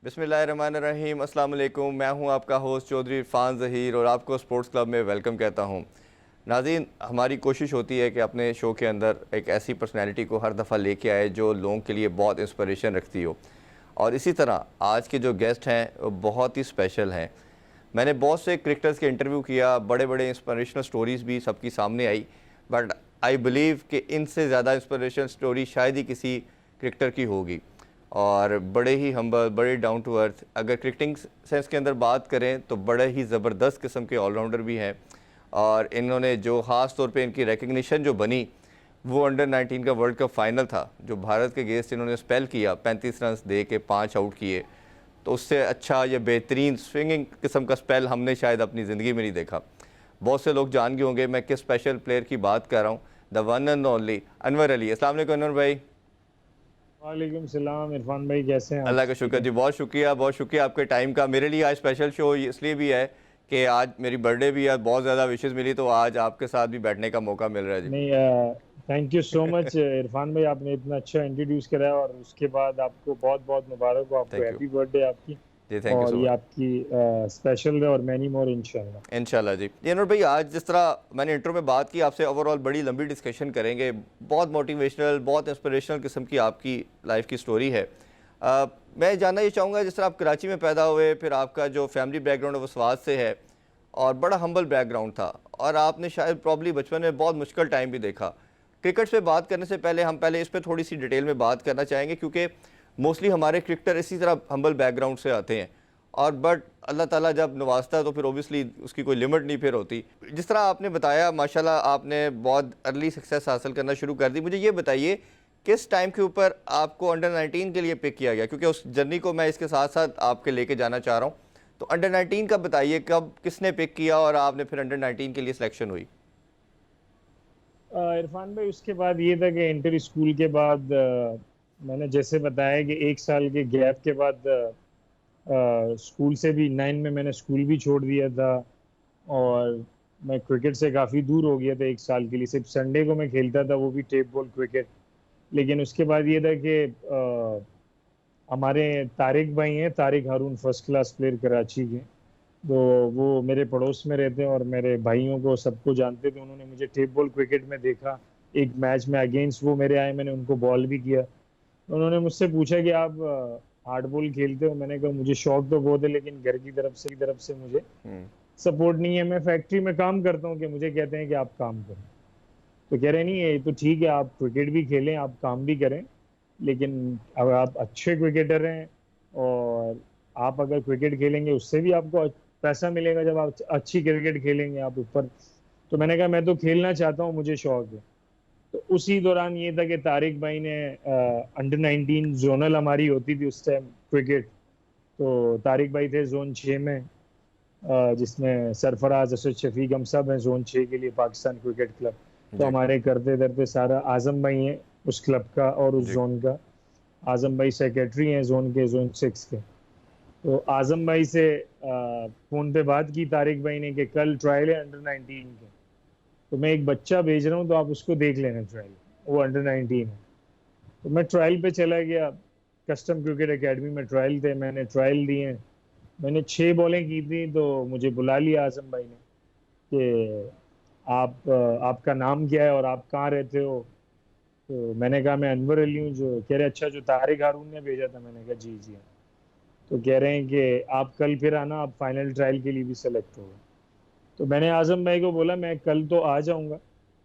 बिस्मिल्लाहिर्रहमानिर्रहीम, अस्सलाम वालेकुम। मैं हूं आपका होस्ट चौधरी इरफान ज़हीर और आपको स्पोर्ट्स क्लब में वेलकम कहता हूं। नाज़रीन, हमारी कोशिश होती है कि अपने शो के अंदर एक ऐसी पर्सनैलिटी को हर दफ़ा लेके आए जो लोगों के लिए बहुत इंस्पिरेशन रखती हो, और इसी तरह आज के जो गेस्ट हैं वो बहुत ही स्पेशल हैं। मैंने बहुत से क्रिकेटर्स के इंटरव्यू किया, बड़े बड़े इंस्पिरेशनल स्टोरीज़ भी सबकी सामने आई, बट आई बिलीव कि इनसे ज़्यादा इंस्पिरेशनल स्टोरी शायद ही किसी क्रिकेटर की होगी। और बड़े ही हम्बल, बड़े डाउन टू अर्थ, अगर क्रिकेटिंग सेंस के अंदर बात करें तो बड़े ही ज़बरदस्त किस्म के ऑलराउंडर भी हैं। और इन्होंने जो ख़ास तौर पे इनकी रिकग्निशन जो बनी वो अंडर 19 का वर्ल्ड कप फाइनल था, जो भारत के अगेंस्ट इन्होंने स्पेल किया, 35 रन दे के 5 आउट किए। तो उससे अच्छा या बेहतरीन स्विंगिंग किस्म का स्पेल हमने शायद अपनी ज़िंदगी में नहीं देखा। बहुत से लोग जान गए होंगे मैं किस स्पेशल प्लेयर की बात कर रहा हूँ, the one and only Anwar Ali. अस्सलाम वालेकुम अनवर भाई। वालेकुम सलाम इरफान भाई, कैसे हैं आप? अल्लाह का ठीक शुक्र है। जी, बहुत शुक्रिया आपके टाइम का। मेरे लिए आज स्पेशल शो इसलिए भी है कि आज मेरी बर्थडे भी है, बहुत ज़्यादा विशेज़ मिली, तो आज आपके साथ भी बैठने का मौका मिल रहा है जी। नहीं, thank you so much Irfan भाई, आपने इतना अच्छा इंट्रोड्यूस करा और उसके बाद आपको बहुत बहुत मुबारक हो, आपको थैंक यू हैप्पी बर्थडे आपकी। जी, थैंक यू और सो ये मच। आपकी स्पेशल है और मैनी मोर इंशाल्लाह। इंशाल्लाह जी। ये अनवर भाई, आज जिस तरह मैंने इंट्रो में बात की आपसे, ओवरऑल बड़ी लंबी डिस्कशन करेंगे, बहुत मोटिवेशनल, बहुत इंस्पिरेशनल किस्म की आपकी लाइफ की स्टोरी है। मैं जानना ये चाहूँगा, जिस तरह आप कराची में पैदा हुए, फिर आपका जो फैमिली बैकग्राउंड है वो स्वात से है और बड़ा हम्बल बैकग्राउंड था, और आपने शायद प्रॉब्ली बचपन में बहुत मुश्किल टाइम भी देखा। क्रिकेट पे बात करने से पहले हम पहले इस पर थोड़ी सी डिटेल में बात करना चाहेंगे, क्योंकि मोस्टली हमारे क्रिकेटर इसी तरह हम्बल बैकग्राउंड से आते हैं, और बट अल्लाह ताला जब नवाजता है तो फिर ओबियसली उसकी कोई लिमिट नहीं फिर होती। जिस तरह आपने बताया, माशाल्लाह आपने बहुत अर्ली सक्सेस हासिल करना शुरू कर दी। मुझे ये बताइए किस टाइम के ऊपर आपको अंडर 19 के लिए पिक किया गया, क्योंकि उस जर्नी को मैं इसके साथ साथ आपके लेके जाना चाह रहा हूँ। तो अंडर 19 का बताइए, कब किसने पिक किया और आपने फिर अंडर 19 के लिए सिलेक्शन हुई? इरफान भाई, उसके बाद ये था कि इंटर स्कूल के बाद मैंने जैसे बताया कि एक साल के गैप के बाद स्कूल से भी 9 में मैंने स्कूल भी छोड़ दिया था। और मैं क्रिकेट से काफ़ी दूर हो गया था एक साल के लिए, सिर्फ संडे को मैं खेलता था, वो भी टेप बॉल क्रिकेट। लेकिन उसके बाद ये था कि हमारे तारिक भाई हैं, तारिक हारून, फर्स्ट क्लास प्लेयर कराची के। तो वो मेरे पड़ोस में रहते हैं और मेरे भाइयों को सबको जानते थे। उन्होंने मुझे टेप बॉल क्रिकेट में देखा, एक मैच में अगेंस्ट वो मेरे आए, मैंने उनको बॉल भी किया। उन्होंने मुझसे पूछा कि आप हार्ड बॉल खेलते हो? मैंने कहा मुझे शौक तो बहुत है, लेकिन घर की तरफ से मुझे हम्म। सपोर्ट नहीं है। मैं फैक्ट्री में काम करता हूँ कि मुझे कहते हैं कि आप काम करो। तो कह रहे नहीं, ये तो ठीक है, आप क्रिकेट भी खेलें, आप काम भी करें, लेकिन अगर आप अच्छे क्रिकेटर हैं और आप अगर क्रिकेट खेलेंगे उससे भी आपको पैसा मिलेगा, जब आप अच्छी क्रिकेट खेलेंगे आप ऊपर। तो मैंने कहा मैं तो खेलना चाहता हूँ, मुझे शौक है। तो उसी दौरान ये था कि तारिक भाई ने अंडर 19 जोनल हमारी होती थी उस टाइम क्रिकेट। तो तारिक भाई थे जोन 6 में, जिसमें सरफराज, असद शफीक, हम सब हैं जोन 6 के लिए, पाकिस्तान क्रिकेट क्लब। तो जी हमारे करते धरते सारा आजम भाई हैं उस क्लब का और उस जी। जोन का। आजम भाई सेक्रेटरी हैं जोन के, जोन 6 के। तो आजम भाई से फोन पे बात की तारिक भाई ने कि कल ट्रायल है अंडर 19 के, तो मैं एक बच्चा भेज रहा हूँ, तो आप उसको देख लेना ट्रायल, वो अंडर 19 है। तो मैं ट्रायल पे चला गया, कस्टम क्रिकेट एकेडमी में ट्रायल थे, मैंने ट्रायल दिए। मैंने 6 बॉलें की थी, तो मुझे बुला लिया आजम भाई ने कि आपका नाम क्या है और आप कहाँ रहते हो? तो मैंने कहा मैं अनवर अली हूँ। जो कह रहे अच्छा, जो तारिक हारून ने भेजा था? मैंने कहा जी जी हाँ। तो कह रहे हैं कि आप कल फिर आना, आप फाइनल ट्रायल के लिए भी सेलेक्ट हो गए। तो मैंने आजम भाई को बोला मैं कल तो आ जाऊंगा,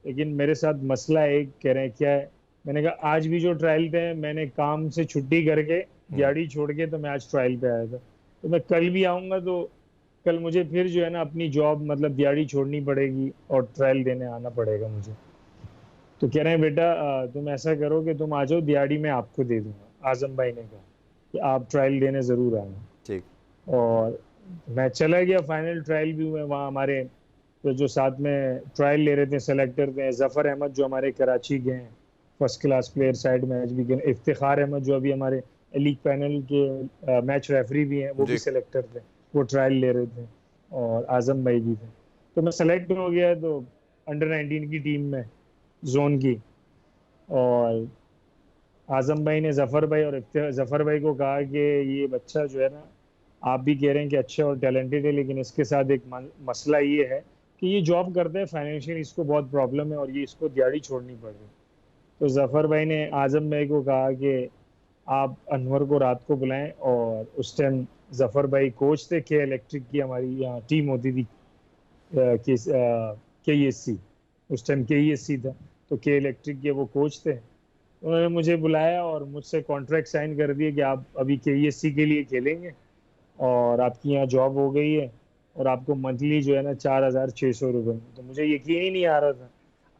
लेकिन मेरे साथ मसला है एक। कह रहे हैं क्या है? मैंने कहा आज भी जो ट्रायल थे, मैंने काम से छुट्टी करके हम्म। गाड़ी छोड़ के तो मैं आज ट्रायल पे आया था। तो मैं कल भी आऊंगा, तो कल मुझे फिर जो है ना अपनी जॉब मतलब दिहाड़ी छोड़नी पड़ेगी और ट्रायल देने आना पड़ेगा मुझे। तो कह रहे हैं बेटा तुम ऐसा करो कि तुम आ जाओ, दिहाड़ी मैं आपको दे दूंगा। आजम भाई ने कहा कि आप ट्रायल देने जरूर आना। ठीक। और मैं चला गया, फाइनल ट्रायल भी हुए वहाँ। हमारे तो जो साथ में ट्रायल ले रहे थे सेलेक्टर थे, जफर अहमद जो हमारे कराची के हैं, first class player, side match भी गए। इफ्तिखार अहमद जो अभी हमारे लीग पैनल के मैच रेफरी भी हैं, वो भी जी। सेलेक्टर थे, वो ट्रायल ले रहे थे। और आजम भाई भी थे। तो मैं सेलेक्ट हो गया, तो अंडर 19 की टीम में, जोन की। और आजम भाई ने जफर भाई और जफर भाई को कहा कि ये बच्चा जो है ना, आप भी कह रहे हैं कि अच्छा और टैलेंटेड है, लेकिन इसके साथ एक मसला ये है कि ये जॉब करता है, फाइनेंशियल इसको बहुत प्रॉब्लम है और ये इसको दिहाड़ी छोड़नी पड़ रही है। तो जफर भाई ने आजम भाई को कहा कि आप अनवर को रात को बुलाएं। और उस टाइम जफर भाई कोच थे, के इलेक्ट्रिक की हमारी यहाँ टीम होती थी, के ई एस सी, उस टाइम के ई एस सी था, तो के इलेक्ट्रिक के वो कोच थे। उन्होंने मुझे बुलाया और मुझसे कॉन्ट्रैक्ट साइन कर दिए कि आप अभी के ई एस सी के लिए खेलेंगे और आपकी यहाँ जॉब हो गई है और आपको मंथली जो है ना 4,600 रुपये। तो मुझे यकीन ही नहीं आ रहा था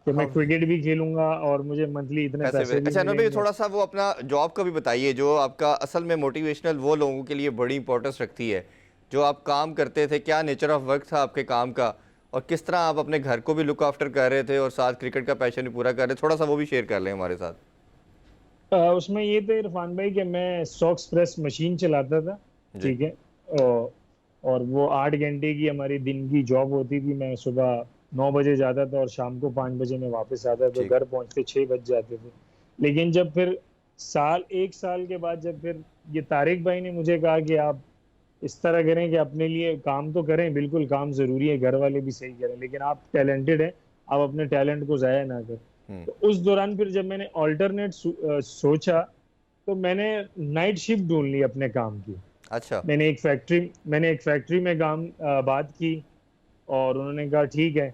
कि मैं हाँ, क्रिकेट भी खेलूंगा और मुझे मंथली इतने पैसे भी अच्छा अनवर भाई, मिलेंगे। थोड़ा सा वो अपना जॉब का भी बताइए, जो आपका असल में मोटिवेशनल वो लोगों के लिए बड़ी इंपॉर्टेंस रखती है। जो आप काम करते थे, क्या नेचर ऑफ वर्क था आपके काम का, और किस तरह आप अपने घर को भी लुक आफ्टर कर रहे थे और साथ क्रिकेट का पैशन भी पूरा कर रहे थे, थोड़ा सा वो भी शेयर कर लें हमारे साथ। उसमें ये था इरफान भाई कि मैं सॉक्स प्रेस मशीन चलाता था, जी। ठीक है। और, और वो 8 घंटे की हमारी दिन की जॉब होती थी। मैं सुबह 9 बजे जाता था और शाम को 5 बजे में वापस आता था, तो ठीक। घर पहुंचते 6 बज जाते थे। लेकिन जब फिर एक साल के बाद जब फिर ये तारिक भाई ने मुझे कहा कि आप इस तरह करें कि अपने लिए काम तो करें, बिल्कुल काम जरूरी है, घर वाले भी सही करें, लेकिन आप टैलेंटेड हैं, आप अपने टैलेंट को जाया ना करें। हम्म। तो उस दौरान फिर जब मैंने ऑल्टरनेट सोचा, तो मैंने नाइट शिफ्ट ढूंढ ली अपने काम की। अच्छा। मैंने एक फैक्ट्री में काम बात की और उन्होंने कहा ठीक है।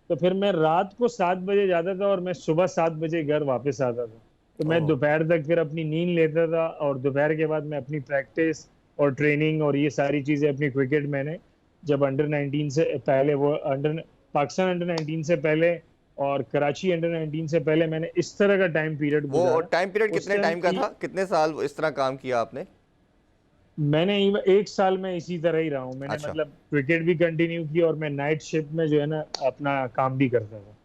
तो फिर मैं रात को 7 बजे जाता था और मैं सुबह 7 बजे घर वापस आता था। तो मैं ओह। दोपहर तक फिर अपनी नींद लेता था और दोपहर के बाद मैं अपनी प्रैक्टिस और ट्रेनिंग और ये सारी चीजें अपनी क्रिकेट, मैंने जब अंडर 19 से पहले वो अंडर पाकिस्तान अंडर 19 से पहले और कराची अंडर 19 से पहले मैंने इस तरह का टाइम पीरियड वो गुजारा। टाइम पीरियड उस कितने टाइम टाइम का था, कितने साल इस तरह काम किया आपने? मैंने एक साल में इसी तरह ही रहा हूँ। मैंने अच्छा। मतलब क्रिकेट भी कंटिन्यू की और मैं नाइट शिफ्ट में जो है ना अपना काम भी करता था।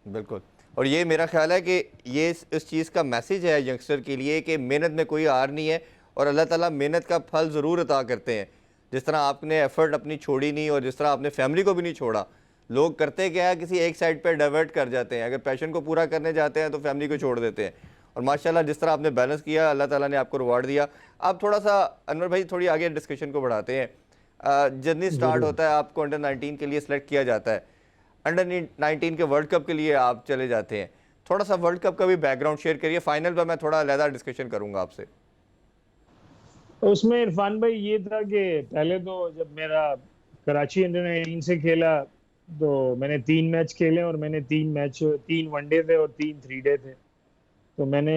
बिल्कुल। और ये मेरा ख्याल है कि ये इस चीज़ का मैसेज है यंगस्टर के लिए कि मेहनत में कोई हार नहीं है और अल्लाह ताला मेहनत का फल ज़रूर अता करते हैं। जिस तरह आपने एफर्ट अपनी छोड़ी नहीं और जिस तरह आपने फैमिली को भी नहीं छोड़ा। लोग करते क्या है, किसी एक साइड पर डाइवर्ट कर जाते हैं, अगर पैशन को पूरा करने जाते हैं तो फैमिली को छोड़ देते हैं। और माशाल्लाह जिस तरह आपने बैलेंस किया, अल्लाह ताला ने आपको रिवार्ड दिया। आप थोड़ा सा अनवर भाई थोड़ी आगे डिस्कशन को बढ़ाते हैं। जर्नी स्टार्ट जरूर। होता है, आपको अंडर 19 के लिए सेलेक्ट किया जाता है, अंडर 19 के वर्ल्ड कप के लिए आप चले जाते हैं। थोड़ा सा वर्ल्ड कप का भी बैकग्राउंड शेयर करिए, फाइनल पर मैं थोड़ा अलहदा डिस्कशन करूंगा आपसे। तो उसमें इरफान भाई ये था कि पहले तो जब मेरा कराची अंडर 19 से खेला, तो मैंने 3 मैच खेले और मैंने 3 मैच, 3 वनडे थे और 3 3 डे थे। तो मैंने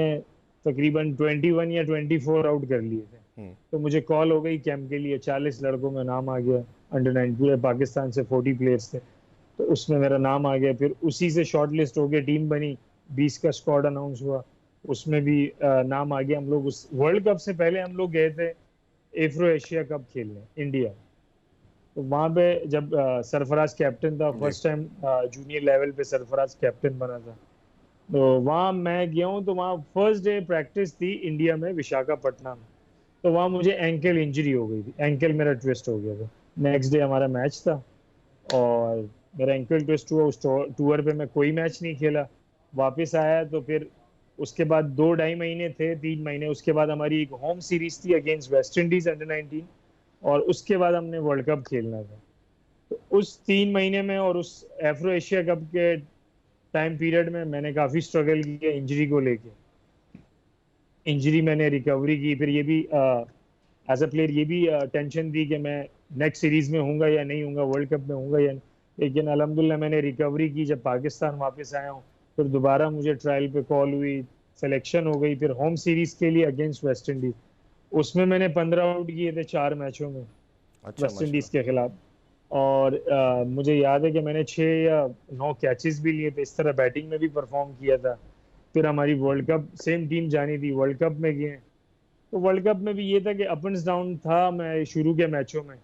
तकरीबन 21 या 24 आउट कर लिए थे। हम्म। तो मुझे कॉल हो गई कैंप के लिए, 40 लड़कों में नाम आ गया। अंडर 9 पूरे पाकिस्तान से 40 प्लेयर्स थे, तो उसमें मेरा नाम आ गया। फिर उसी से शॉर्ट लिस्ट हो गई, टीम बनी, 20 का स्क्वाड अनाउंस हुआ, उसमें भी नाम आ गया। हम लोग उस वर्ल्ड कप से पहले हम लोग गए थे एफ्रो एशिया कप खेलने इंडिया। तो वहां पे जब सरफराज कैप्टन था, जी। फर्स्ट टाइम जूनियर लेवल पे सरफराज कैप्टन बना था। तो वहाँ मैं गया हूँ, तो वहाँ फर्स्ट डे प्रैक्टिस थी इंडिया में, विशाखापट्टनम। तो वहाँ मुझे एंकल इंजरी हो गई थी, एंकल मेरा ट्विस्ट हो गया था। नेक्स्ट डे हमारा मैच था और मेरा एंकल ट्विस्ट हुआ। उस टूर पे मैं कोई मैच नहीं खेला, वापस आया। तो फिर उसके बाद 2 ढाई महीने थे, 3 महीने, उसके बाद हमारी एक होम सीरीज थी अगेंस्ट वेस्ट इंडीज अंडर 19, और उसके बाद हमने वर्ल्ड कप खेलना था। तो उस 3 महीने में और उस एफ्रो एशिया कप के टाइम पीरियड में मैंने काफी स्ट्रगल किया इंजरी को लेके। इंजरी मैंने रिकवरी की, फिर ये भी एज अ प्लेयर ये भी टेंशन थी कि मैं नेक्स्ट सीरीज में हूंगा या नहीं हूंगा, वर्ल्ड कप में हूंगा या नहीं। लेकिन अल्हम्दुलिल्लाह मैंने रिकवरी की। जब पाकिस्तान वापस आया हूँ, फिर दोबारा मुझे ट्रायल पे कॉल हुई, सिलेक्शन हो गई, फिर होम सीरीज के लिए अगेंस्ट वेस्ट इंडीज। उसमें मैंने 15 आउट किए थे 4 मैचों में, अच्छा वेस्ट इंडीज माशाल्लाह। के खिलाफ। और मुझे याद है कि मैंने 6 या 9 कैचेस भी लिए थे, इस तरह बैटिंग में भी परफॉर्म किया था। फिर हमारी वर्ल्ड कप सेम टीम जानी थी, वर्ल्ड कप में गए। तो वर्ल्ड कप में भी ये था कि अप एंड डाउन था। मैं शुरू के मैचों में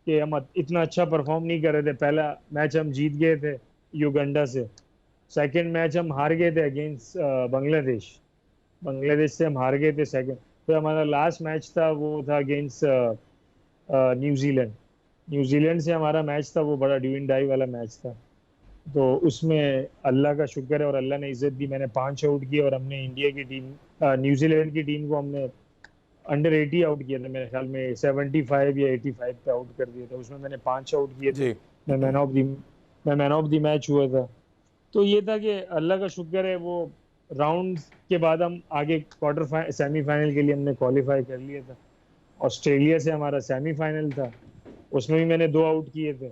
कि हम इतना अच्छा परफॉर्म नहीं कर रहे थे। पहला मैच हम जीत गए थे युगांडा से, सेकंड मैच हम हार गए थे अगेंस्ट बांग्लादेश, बांग्लादेश से हम हार गए थे सेकंड। फिर हमारा लास्ट मैच था, वो था अगेंस्ट न्यूजीलैंड। न्यूजीलैंड से हमारा मैच था, वो बड़ा डू एंड डाई वाला मैच था। तो उसमें अल्लाह का शुक्र है और अल्लाह ने इज्जत दी, मैंने 5 आउट किए और हमने इंडिया की टीम, न्यूजीलैंड की टीम को हमने अंडर 80 आउट किया था, मेरे ख्याल में 75 या 85 पे आउट कर दिया था, उसमें मैंने 5 आउट किए थे। जी मैं मैन ऑफ द मैं मैन ऑफ द मैच हुआ था। तो ये था कि अल्लाह का शुक्र है, वो राउंड के बाद हम आगे सेमीफाइनल के लिए हमने क्वालिफाई कर लिया था। ऑस्ट्रेलिया से हमारा सेमीफाइनल था, उसमें भी मैंने 2 आउट किए थे।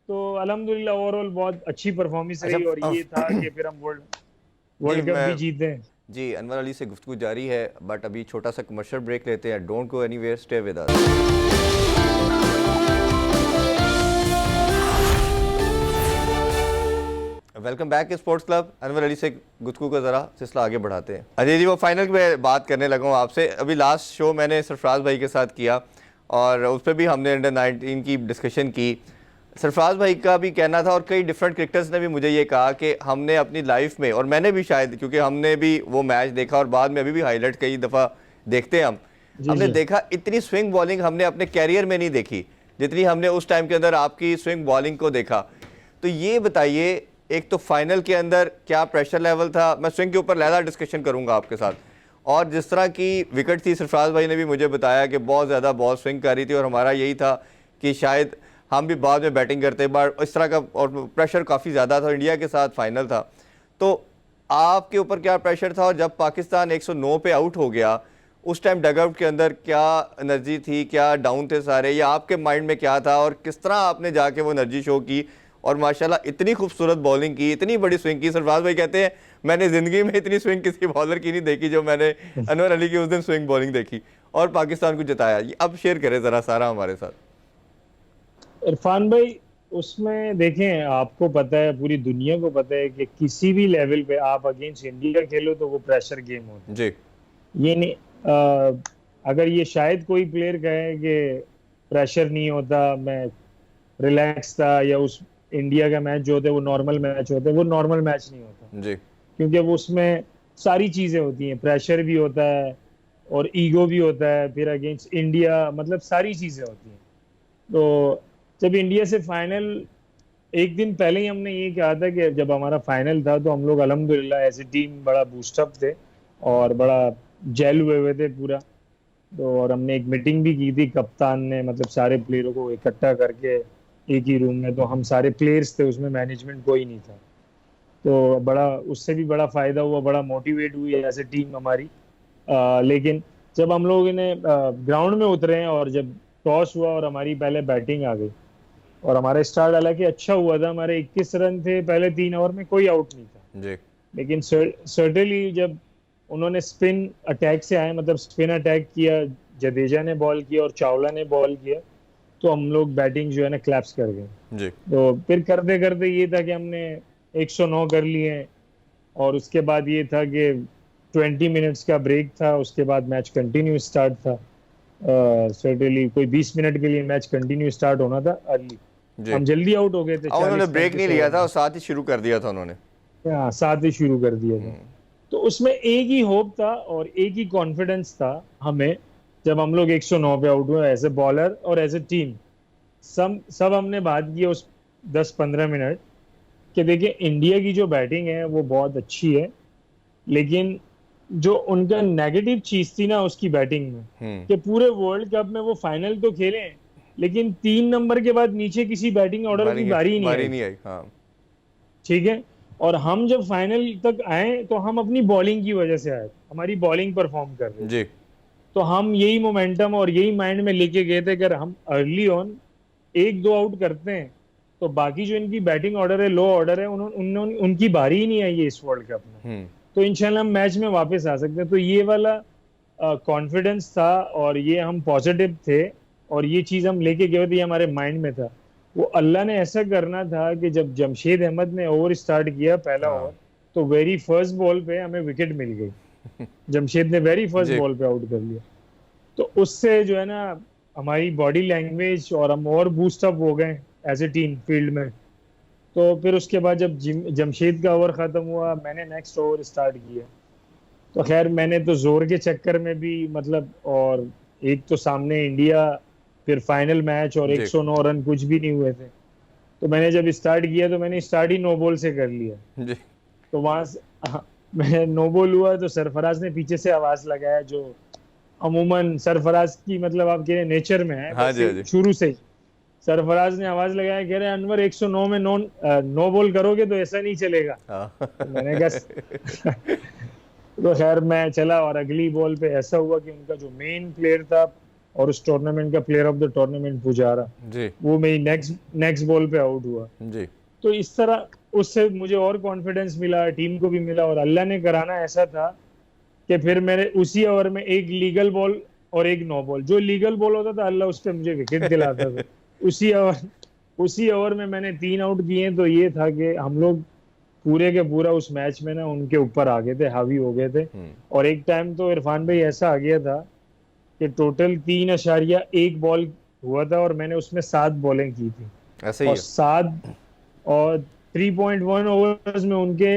तो अल्हम्दुलिल्लाह ओवरऑल बहुत अच्छी परफॉर्मेंस अच्छा रही, और ये था कि फिर हम वर्ल्ड जी वर्ल्ड कप मैं भी जीते हैं। जी अनवर अली से गुफ्तगू जारी है, बट अभी छोटा सा कमर्शियल ब्रेक लेते हैं। Don't go anywhere, stay with us. Welcome back sports club. Anwar Ali से गुफ्तगू का ज़रा सिलसिला आगे बढ़ाते हैं। अजय जी, वो फाइनल में बात करने लगा हूँ आपसे। अभी लास्ट शो मैंने सरफराज भाई के साथ किया और उस पर भी हमने अंडर 19 की डिस्कशन की। सरफराज भाई का भी कहना था और कई डिफरेंट क्रिकेटर्स ने भी मुझे ये कहा कि हमने अपनी लाइफ में, और मैंने भी शायद, क्योंकि हमने भी वो मैच देखा और बाद में अभी भी हाईलाइट कई दफ़ा देखते हैं जी हमने जी। देखा इतनी स्विंग बॉलिंग हमने अपने कैरियर में नहीं देखी जितनी हमने उस टाइम के अंदर आपकी स्विंग बॉलिंग को देखा। तो ये बताइए, एक तो फाइनल के अंदर क्या प्रेशर लेवल था, मैं स्विंग के ऊपर ज़्यादा डिस्कशन करूंगा आपके साथ, और जिस तरह की विकेट थी, सरफराज भाई ने भी मुझे बताया कि बहुत ज़्यादा बॉल स्विंग कर रही थी और हमारा यही था कि शायद हम भी बाद में बैटिंग करते बट इस तरह का, और प्रेशर काफ़ी ज़्यादा था, इंडिया के साथ फाइनल था। तो आपके ऊपर क्या प्रेशर था, और जब पाकिस्तान 109 पे आउट हो गया उस टाइम डगआउट के अंदर क्या एनर्जी थी, क्या डाउन थे सारे, या आपके माइंड में क्या था, और किस तरह आपने जाके वो एनर्जी शो की और माशाल्लाह इतनी खूबसूरत बॉलिंग की, इतनी बड़ी स्विंग की। सरफराज भाई कहते हैं मैंने ज़िंदगी में इतनी स्विंग किसी बॉलर की नहीं देखी जो मैंने अनवर अली की उस दिन स्विंग बॉलिंग देखी, और पाकिस्तान को जिताया। ये अब शेयर करें ज़रा सारा हमारे साथ। इरफान भाई, उसमें देखें, आपको पता है, पूरी दुनिया को पता है कि किसी भी लेवल पे आप अगेंस्ट इंडिया खेलो तो वो प्रेशर गेम होता जी है। ये नहीं, अगर ये शायद कोई प्लेयर कहे कि प्रेशर नहीं होता, मैं रिलैक्स था, या उस इंडिया का मैच जो होता है वो नॉर्मल मैच होता है, वो नॉर्मल मैच नहीं होता, जी क्योंकि वो उसमें सारी चीजें होती हैं, प्रेशर भी होता है और ईगो भी होता है, फिर अगेंस्ट इंडिया, मतलब सारी चीजें होती हैं। तो जब इंडिया से फाइनल, एक दिन पहले ही हमने ये कहा था कि जब हमारा फाइनल था तो हम लोग अल्हम्दुलिल्लाह एज ए टीम बड़ा बूस्टअप थे और बड़ा जेल हुए थे पूरा। तो और हमने एक मीटिंग भी की थी, कप्तान ने मतलब सारे प्लेयरों को इकट्ठा करके एक ही रूम में, तो हम सारे प्लेयर्स थे उसमें, मैनेजमेंट कोई नहीं था। तो बड़ा, उससे भी बड़ा फायदा हुआ, बड़ा मोटिवेट हुई ऐसे टीम हमारी। लेकिन जब हम लोग ने ग्राउंड में उतरे हैं और जब टॉस हुआ और हमारी पहले बैटिंग आ गई, और हमारा स्टार्ट हालांकि अच्छा हुआ था, हमारे 21 रन थे पहले 3 ओवर में, कोई आउट नहीं था। जी लेकिन सर्टेनली जब उन्होंने स्पिन अटैक से आए, मतलब स्पिन अटैक किया, जडेजा ने बॉल किया और चावला ने बॉल किया, तो हम लोग बैटिंग जो है ना क्लैप्स कर गए। जी तो फिर करते करते ये था कि हमने 109 कर लिए, और उसके बाद ये था कि 20 मिनट्स का ब्रेक था, उसके बाद मैच कंटिन्यू स्टार्ट था। सर्टेनली कोई 20 मिनट के लिए मैच कंटिन्यू स्टार्ट होना था अर्ली। जी। हम जल्दी आउट हो गए थे और उन्होंने 40 ब्रेक नहीं 35 लिया ओवर था में। और साथ ही शुरू कर दिया था उन्होंने। हाँ, साथ ही शुरू कर दिया था। तो उसमें एक ही होप था और एक ही कॉन्फिडेंस था हमें, जब हम लोग 109 पे आउट हुए एज ए बॉलर और एज ए टीम। सब हमने बात की उस 10-15 मिनट कि देखिए, इंडिया की जो बैटिंग है वो बहुत अच्छी है, लेकिन जो उनका नेगेटिव चीज थी ना उसकी बैटिंग में, कि पूरे वर्ल्ड कप में वो फाइनल तो खेले, लेकिन 3 नंबर के बाद नीचे किसी बैटिंग ऑर्डर की बारी ही नहीं बारी आई। नहीं आई। हाँ ठीक है। और हम जब फाइनल तक आए तो हम अपनी बॉलिंग की वजह से आए, हमारी बॉलिंग परफॉर्म कर रही थी। जी तो हम यही मोमेंटम और यही माइंड में लेके गए थे, अगर हम अर्ली ऑन 1-2 आउट करते हैं तो बाकी जो इनकी बैटिंग ऑर्डर है, लो ऑर्डर है, उन्होंने उनकी बारी ही नहीं आई है इस वर्ल्ड कप में। तो इंशाल्लाह हम मैच में वापस आ सकते हैं। तो ये वाला कॉन्फिडेंस था और ये हम पॉजिटिव थे, और ये चीज हम लेके गए थे, ये हमारे माइंड में था। वो अल्लाह ने ऐसा करना था कि जब जमशेद अहमद ने ओवर स्टार्ट किया, पहला हाँ ओवर, तो वेरी फर्स्ट बॉल पे हमें विकेट मिल गई। जमशेद ने वेरी फर्स्ट जी बॉल पे आउट कर लिया। तो उससे जो है ना, हमारी बॉडी लैंग्वेज और हम और बूस्ट अप हो गए एज ए टीम फील्ड में। तो फिर उसके बाद जब जमशेद का ओवर खत्म हुआ, मैंने नेक्स्ट ओवर स्टार्ट किया। तो खैर, मैंने तो जोर के चक्कर में भी मतलब, और एक तो सामने इंडिया, फिर फाइनल मैच, और जी 109 रन कुछ भी नहीं हुए थे। तो मैंने जब स्टार्ट किया तो मैंने स्टार्ट ही नो बॉल से कर लिया। जी। तो वहां से मैं नो बॉल हुआ तो सरफराज ने पीछे से आवाज लगाया, जो अमूमन सरफराज की मतलब आप कह रहे नेचर में है हाँ जी, हाँ वैसे जी। शुरू से ही। सरफराज ने आवाज लगाया, कह रहे अनवर 109 में नो बॉल करोगे तो ऐसा नहीं चलेगा। हाँ। तो मैंने कहा तो खैर मैं चला, और अगली बॉल पे ऐसा हुआ कि उनका जो मेन प्लेयर था और उस टूर्नामेंट का player of the tournament Pujara, ji. वो मेरी नेक्स्ट नेक्स्ट बॉल पे आउट हुआ। जी। तो इस तरह उससे मुझे और कॉन्फिडेंस मिला, टीम को भी मिला, और अल्लाह ने कराना ऐसा था कि फिर मेरे उसी ओवर में एक लीगल बॉल और एक नो बॉल, जो लीगल बॉल होता था अल्लाह उस पर मुझे विकेट दिलाता था। उसी ओवर उसी ओवर में मैंने 3 आउट किए। तो ये था कि हम लोग पूरे के पूरा उस मैच में ना उनके ऊपर आ गए थे, हावी हो गए थे। और एक टाइम तो इरफान भाई ऐसा आ गया था कि टोटल 3.1 बॉल हुआ था और मैंने उसमें 7 बॉलें की थी। ऐसे ही और है। 3.1 ओवर्स में उनके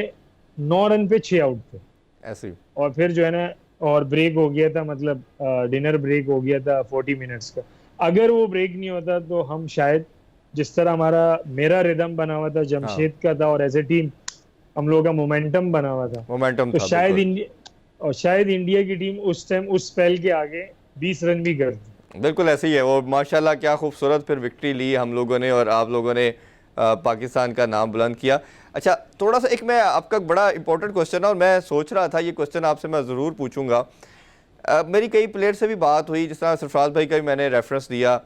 9 रन पे 6 आउट थे। ऐसे ही। और फिर जो है ना, और ब्रेक हो गया था, मतलब डिनर ब्रेक हो गया था 40 मिनट्स का। अगर वो ब्रेक नहीं होता तो हम शायद, जिस तरह मेरा रिदम बना हुआ था, हाँ, जमशेद का था, और एज ए टीम हम लोगों का मोमेंटम बना हुआ था, मोमेंटम तो था बिल्कुल। शायद इंडिया की टीम उस टाइम उस स्पेल के आगे 20 रन भी करती। बिल्कुल ऐसे ही है। वो माशाल्लाह क्या खूबसूरत फिर विक्ट्री ली हम लोगों ने, और आप लोगों ने पाकिस्तान का नाम बुलंद किया। अच्छा, थोड़ा सा एक मैं आपका बड़ा इंपॉर्टेंट क्वेश्चन है, और मैं सोच रहा था ये क्वेश्चन आपसे मैं ज़रूर पूछूंगा। मेरी कई प्लेयर से भी बात हुई, जिस तरह सरफराज भाई का भी मैंने रेफरेंस दिया।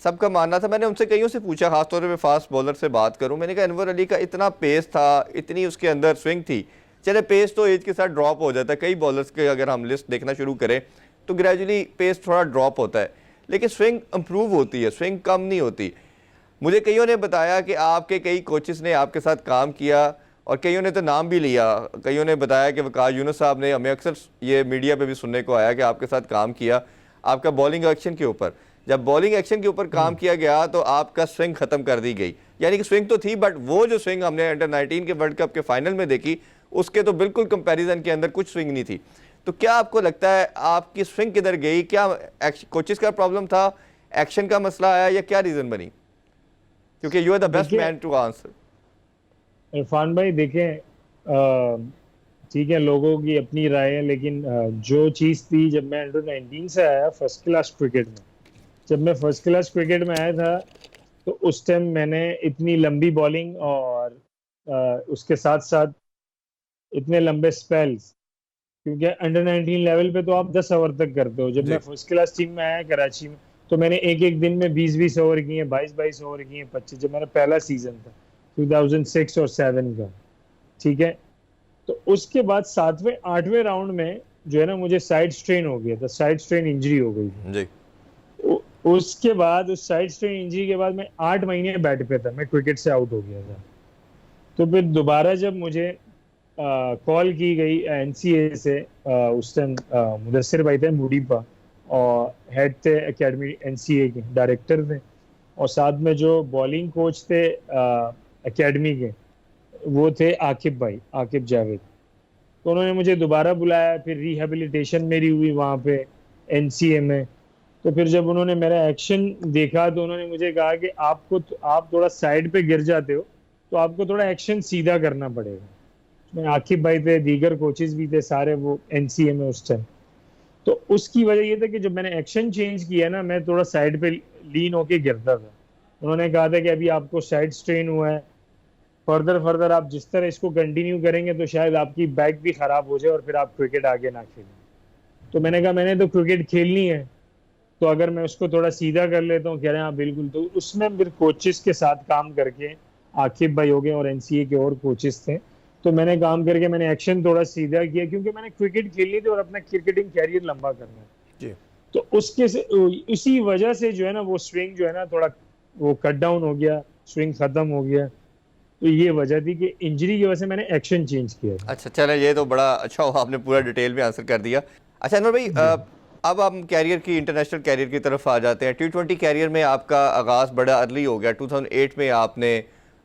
सबका मानना था, मैंने उनसे कईयों से पूछा, खासतौर पर फास्ट बॉलर से बात करूं, मैंने कहा अनवर अली का इतना पेस था, इतनी उसके अंदर स्विंग थी। चले पेस तो एज के साथ ड्रॉप हो जाता है, कई बॉलर्स के अगर हम लिस्ट देखना शुरू करें तो ग्रेजुअली पेस थोड़ा ड्रॉप होता है, लेकिन स्विंग इंप्रूव होती है, स्विंग कम नहीं होती। मुझे कईयों ने बताया कि आपके कई कोचेस ने आपके साथ काम किया, और कईयों ने तो नाम भी लिया। कईयों ने बताया कि वकार यूनुस साहब ने, हमें अक्सर ये मीडिया पे भी सुनने को आया कि आपके साथ काम किया आपका बॉलिंग एक्शन के ऊपर। जब बॉलिंग एक्शन के ऊपर काम किया गया तो आपका स्विंग ख़त्म कर दी गई। यानी कि स्विंग तो थी, बट वो जो स्विंग हमने अंडर-19 के वर्ल्ड कप के फाइनल में देखी, उसके तो बिल्कुल कंपैरिजन के अंदर कुछ स्विंग नहीं थी। तो क्या आपको लगता है आपकी स्विंग किधर गई? क्या कोचेस का प्रॉब्लम था, एक्शन का मसला आया, या क्या रीज़न बनी? क्योंकि यू आर द बेस्ट देखिए मैन टू आंसर। इरफान भाई, देखें, ठीक है, लोगों की अपनी राय है, लेकिन जो चीज थी, जब मैं अंडर 19 से आया फर्स्ट क्लास क्रिकेट में, जब मैं फर्स्ट क्लास क्रिकेट में आया था, तो उस टाइम मैंने इतनी लंबी बॉलिंग और उसके साथ साथ इतने लंबे स्पेल्स, क्योंकि अंडर 19 लेवल पे तो आप 10 ओवर तक करते हो। जब मैं जी। फर्स्ट क्लास टीम में आया कराची में, तो मैंने एक एक दिन में 20-20 ओवर किए, 22-22 ओवर किए, 25, जब मेरा पहला सीजन था 2006 और 7 का। ठीक है। तो उसके बाद 7वें 8वें राउंड में जो है ना, मुझे साइड स्ट्रेन हो गया था, साइड स्ट्रेन इंजरी हो गई थी। जी। उसके बाद उस साइड स्ट्रेन इंजरी के बाद मैं 8 महीने बैट पे था, मैं क्रिकेट से आउट हो गया था। तो फिर दोबारा जब मुझे कॉल की गई एनसीए से, उस टाइम मुदस्सिर भाई थे मुडीपा, और हेड थे एकेडमी एनसीए के, डायरेक्टर थे, और साथ में जो बॉलिंग कोच थे एकेडमी के, वो थे आकिब भाई, आकिब जावेद। तो उन्होंने मुझे दोबारा बुलाया, फिर रिहेबिलिटेशन मेरी हुई वहाँ पे एनसीए में। तो फिर जब उन्होंने मेरा एक्शन देखा तो उन्होंने मुझे कहा कि आप थोड़ा साइड पे गिर जाते हो, तो आपको थोड़ा एक्शन सीधा करना पड़ेगा। उसमें आकिब भाई थे, दीगर कोचेस भी थे सारे वो एनसीए में उस टाइम। तो उसकी वजह ये था कि जब मैंने एक्शन चेंज किया ना, मैं थोड़ा साइड पे लीन होके गिरता था। उन्होंने कहा था कि अभी आपको साइड स्ट्रेन हुआ है, फर्दर फर्दर आप जिस तरह इसको कंटिन्यू करेंगे तो शायद आपकी बैक भी खराब हो जाए और फिर आप क्रिकेट आगे ना खेलें। तो मैंने कहा मैंने तो क्रिकेट खेलनी है, तो अगर मैं उसको थोड़ा सीधा कर लेता हूँ, कह रहे हैं हाँ बिल्कुल। तो उसमें फिर कोचेस के साथ काम करके, आकिब भाई हो गए और एनसीए के और कोचेस थे, तो मैंने काम करके मैंने एक्शन थोड़ा सीधा किया, क्योंकि मैंने क्रिकेट खेलनी थी और अपना क्रिकेटिंग कैरियर लंबा करना है। जी। तो उसके से इसी वजह से जो है ना, वो स्विंग जो है ना थोड़ा वो कट डाउन हो गया, स्विंग खत्म हो गया। तो ये वजह थी कि इंजरी की वजह से मैंने एक्शन चेंज किया था। अच्छा, चले, ये तो बड़ा अच्छा हुआ, आपने पूरा डिटेल में आंसर कर दिया। अच्छा अनवर भाई, जी अब हम कैरियर की, इंटरनेशनल कैरियर की तरफ आ जाते हैं। T20 कैरियर में आपका आगाज़ बड़ा अर्ली हो गया। 2008 में आपने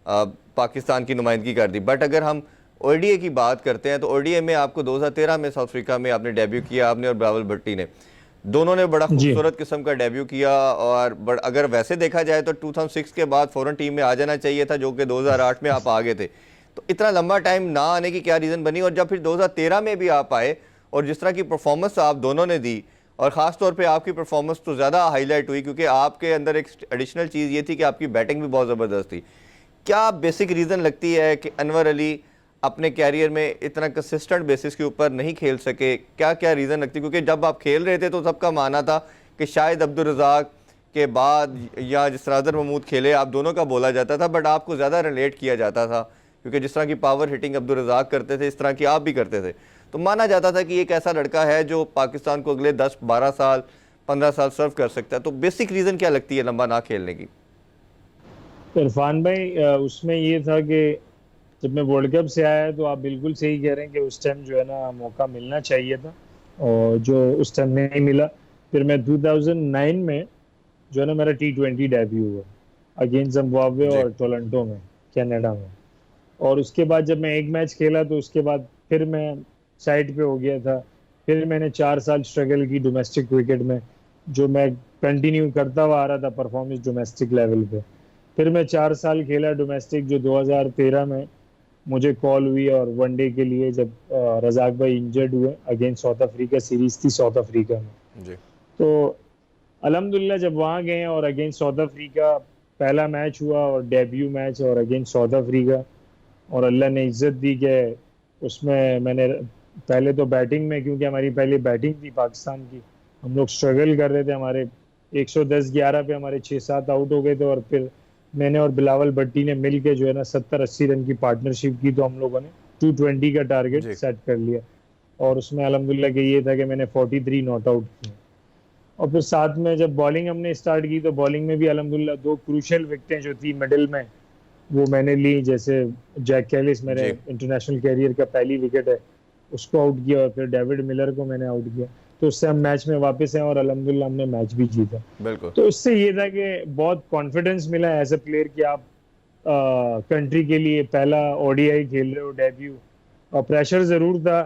पाकिस्तान की नुमाइंदगी कर दी, बट अगर हम ओडीए की बात करते हैं तो ओडीए में आपको 2013 में साउथ अफ्रीका में आपने डेब्यू किया, आपने और बिलावल भट्टी ने। दोनों ने बड़ा जी खूबसूरत किस्म का डेब्यू किया और अगर वैसे देखा जाए तो 2006 के बाद फ़ौरन टीम में आ जाना चाहिए था, जो कि 2008 में आप आ गए थे। तो इतना लंबा टाइम ना आने की क्या रीज़न बनी, और जब फिर 2013 में भी आप आए और जिस तरह की परफॉर्मेंस आप दोनों ने दी, और ख़ास तौर पे आपकी परफॉर्मेंस तो ज़्यादा हाईलाइट हुई क्योंकि आपके अंदर एक एडिशनल चीज़ ये थी कि आपकी बैटिंग भी बहुत ज़बरदस्त थी। क्या बेसिक रीज़न लगती है कि अनवर अली अपने कैरियर में इतना कंसिस्टेंट बेसिस के ऊपर नहीं खेल सके? क्या क्या रीज़न लगती है? क्योंकि जब आप खेल रहे थे तो सबका मानना था कि शायद अब्दुल रज़ाक के बाद या जिस तरह अज़हर महमूद खेले, आप दोनों का बोला जाता था, बट आपको ज़्यादा रिलेट किया जाता था क्योंकि जिस तरह की पावर हिटिंग अब्दुल रज़ाक करते थे, इस तरह की आप भी करते थे। तो माना जाता था कि एक ऐसा लड़का है जो पाकिस्तान को अगले 10-12 साल 15 साल सर्व कर सकता है। तो बेसिक रीज़न क्या लगती है लंबा ना खेलने की? इरफान भाई, उसमें ये था कि जब मैं वर्ल्ड कप से आया तो आप बिल्कुल सही कह रहे हैं कि उस टाइम जो है ना मौका मिलना चाहिए था, और जो उस टाइम नहीं मिला। फिर मैं 2009 में जो है ना मेरा T20 डेब्यू हुआ अगेंस्ट जिम्बाब्वे जी। और टोरंटो में, कनाडा में। और उसके बाद जब मैं एक मैच खेला तो उसके बाद फिर मैं साइड पे हो गया था। फिर मैंने 4 साल स्ट्रगल की डोमेस्टिक क्रिकेट में, जो मैं कंटिन्यू करता हुआ आ रहा था परफॉर्मेंस डोमेस्टिक लेवल पे। फिर मैं 4 साल खेला डोमेस्टिक, जो 2013 में मुझे कॉल हुई और वनडे के लिए, जब रजाक भाई इंजर्ड हुए अगेंस्ट साउथ अफ्रीका, सीरीज थी साउथ अफ्रीका में। जी। तो अल्हम्दुलिल्लाह जब वहाँ गए और अगेंस्ट साउथ अफ्रीका पहला मैच हुआ और डेब्यू मैच और अगेंस्ट साउथ अफ्रीका, और अल्लाह ने इज्जत दी कि उसमें मैंने पहले तो बैटिंग में, क्योंकि हमारी पहले बैटिंग थी पाकिस्तान की, हम लोग स्ट्रगल कर रहे थे, हमारे 110-11 पे हमारे 6-7 आउट हो गए थे। और फिर मैंने और बिलावल भट्टी ने मिल के जो है ना 70-80 रन की पार्टनरशिप की, तो हम लोगों ने 220 का टारगेट जी। सेट कर लिया। और उसमें अल्हम्दुलिल्लाह कि ये था कि मैंने 43 नॉट आउट किए। और फिर साथ में जब बॉलिंग हमने स्टार्ट की तो बॉलिंग में भी अल्हम्दुलिल्लाह 2 क्रूशियल विकेटें जो थी मिडिल में, वो मैंने ली। जैसे जैक कैलिस, मेरे जी। इंटरनेशनल कैरियर का पहली विकेट है, उसको आउट किया, और फिर डेविड मिलर को मैंने आउट किया। तो उससे हम मैच में वापस हैं और अल्हम्दुलिल्लाह हमने मैच भी जीता। बिल्कुल। तो इससे ये था कि बहुत कॉन्फिडेंस मिला एज ए प्लेयर कि आप कंट्री के लिए पहला ओडीआई खेल रहे हो, डेब्यू। और प्रेशर जरूर था